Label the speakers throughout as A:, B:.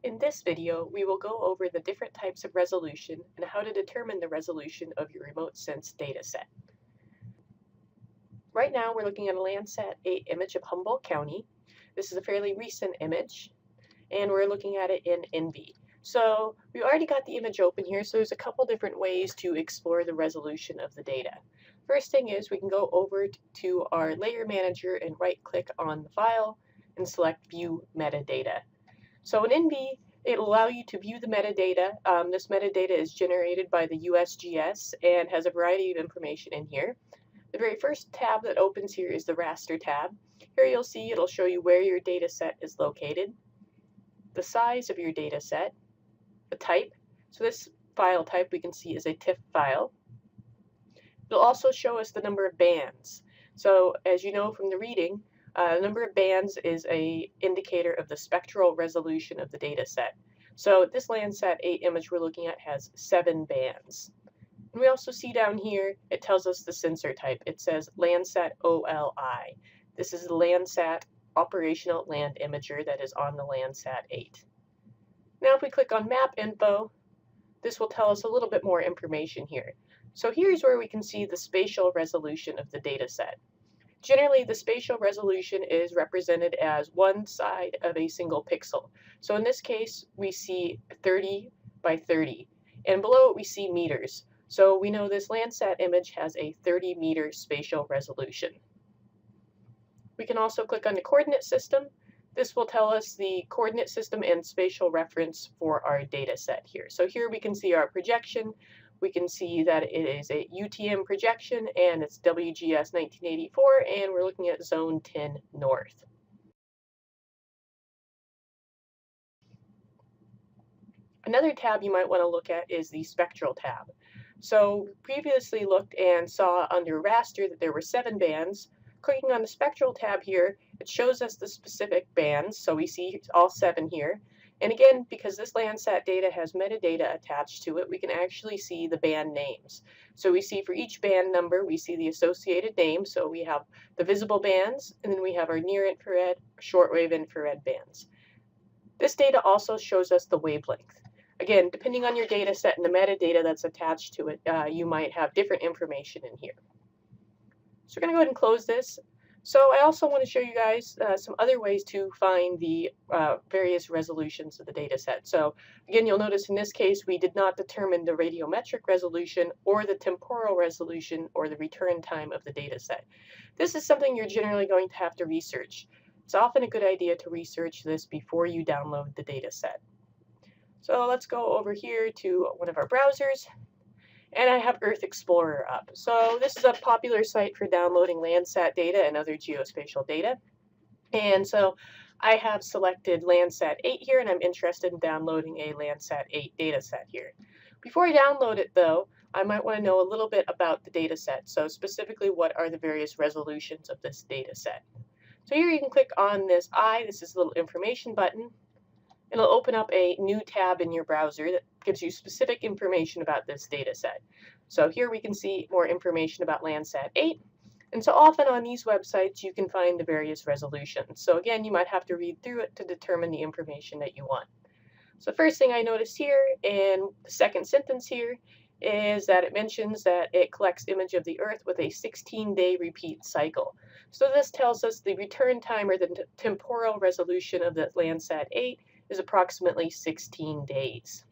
A: In this video, we will go over the different types of resolution and how to determine the resolution of your remote sense dataset. Right now, we're looking at a Landsat 8 image of Humboldt County. This is a fairly recent image, and we're looking at it in NV. So we already got the image open here, so there's a couple different ways to explore the resolution of the data. First thing is we can go over to our layer manager and right-click on the file and select View Metadata. So in NV, it'll allow you to view the metadata. This metadata is generated by the USGS and has a variety of information in here. The very first tab that opens here is the raster tab. Here you'll see it'll show you where your data set is located, the size of your data set, the type. So this file type we can see is a TIFF file. It'll also show us the number of bands. So as you know from the reading, the number of bands is an indicator of the spectral resolution of the data set. So this Landsat 8 image we're looking at has 7 bands. And we also see down here, it tells us the sensor type. It says Landsat OLI. This is the Landsat Operational Land Imager that is on the Landsat 8. Now if we click on Map Info, this will tell us a little bit more information here. So here's where we can see the spatial resolution of the data set. Generally, the spatial resolution is represented as one side of a single pixel. So in this case, we see 30 by 30, and below it we see meters. So we know this Landsat image has a 30-meter spatial resolution. We can also click on the coordinate system. This will tell us the coordinate system and spatial reference for our data set here. So here we can see our projection. We can see that it is a UTM projection and it's WGS 1984, and we're looking at zone 10 north. Another tab you might want to look at is the spectral tab. So previously looked and saw under raster that there were 7 bands. Clicking on the spectral tab here, it shows us the specific bands, so we see all 7 here. And again, because this Landsat data has metadata attached to it, we can actually see the band names. So we see for each band number, we see the associated name. So we have the visible bands, and then we have our near infrared, shortwave infrared bands. This data also shows us the wavelength. Again, depending on your data set and the metadata that's attached to it, you might have different information in here. So we're going to go ahead and close this. So I also want to show you guys some other ways to find the various resolutions of the data set. So again, you'll notice in this case, we did not determine the radiometric resolution or the temporal resolution or the return time of the data set. This is something you're generally going to have to research. It's often a good idea to research this before you download the data set. So let's go over here to one of our browsers. And I have Earth Explorer up. So this is a popular site for downloading Landsat data and other geospatial data. And so I have selected Landsat 8 here, and I'm interested in downloading a Landsat 8 data set here. Before I download it, though, I might want to know a little bit about the data set. So specifically, what are the various resolutions of this data set? So here you can click on this eye. This is a little information button. It'll open up a new tab in your browser that gives you specific information about this data set. So here we can see more information about Landsat 8. And so often on these websites, you can find the various resolutions. So again, you might have to read through it to determine the information that you want. So first thing I notice here in the second sentence here is that it mentions that it collects image of the Earth with a 16-day repeat cycle. So this tells us the return time or the temporal resolution of the Landsat 8 is approximately 16 days.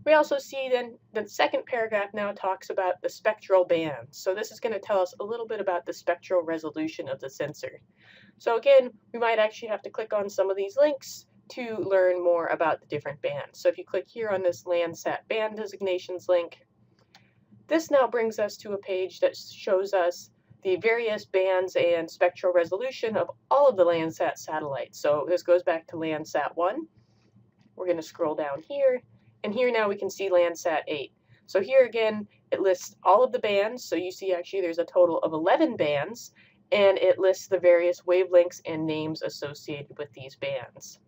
A: We also see then the second paragraph now talks about the spectral bands. So this is going to tell us a little bit about the spectral resolution of the sensor. So again, we might actually have to click on some of these links to learn more about the different bands. So if you click here on this Landsat band designations link, this now brings us to a page that shows us the various bands and spectral resolution of all of the Landsat satellites. So this goes back to Landsat 1. We're going to scroll down here, and here now we can see Landsat 8. So here again, it lists all of the bands. So you see actually there's a total of 11 bands, and it lists the various wavelengths and names associated with these bands.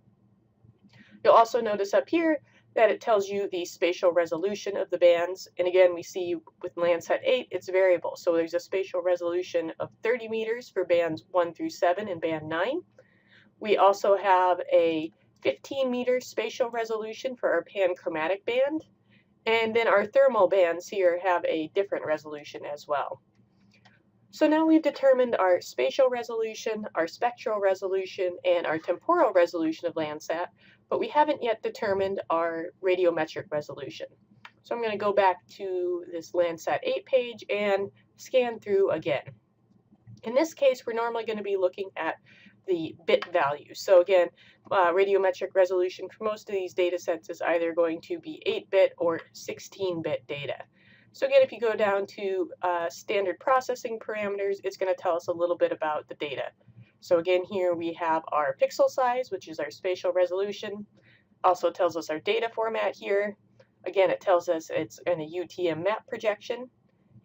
A: You'll also notice up here that it tells you the spatial resolution of the bands. And again, we see with Landsat 8, it's variable. So there's a spatial resolution of 30 meters for bands 1 through 7 and band 9. We also have a 15 meter spatial resolution for our panchromatic band, and then our thermal bands here have a different resolution as well. So now we've determined our spatial resolution, our spectral resolution, and our temporal resolution of Landsat, but we haven't yet determined our radiometric resolution. So I'm going to go back to this Landsat 8 page and scan through again. In this case, we're normally going to be looking at the bit value. So again, radiometric resolution for most of these data sets is either going to be 8-bit or 16-bit data. So again, if you go down to standard processing parameters, it's going to tell us a little bit about the data. So again, here we have our pixel size, which is our spatial resolution. Also tells us our data format here. Again, it tells us it's in a UTM map projection.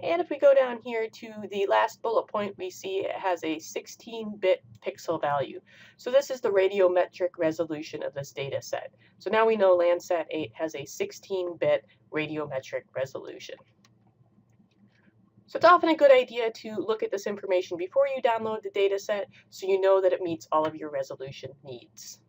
A: And if we go down here to the last bullet point, we see it has a 16-bit pixel value. So this is the radiometric resolution of this data set. So now we know Landsat 8 has a 16-bit radiometric resolution. So it's often a good idea to look at this information before you download the data set so you know that it meets all of your resolution needs.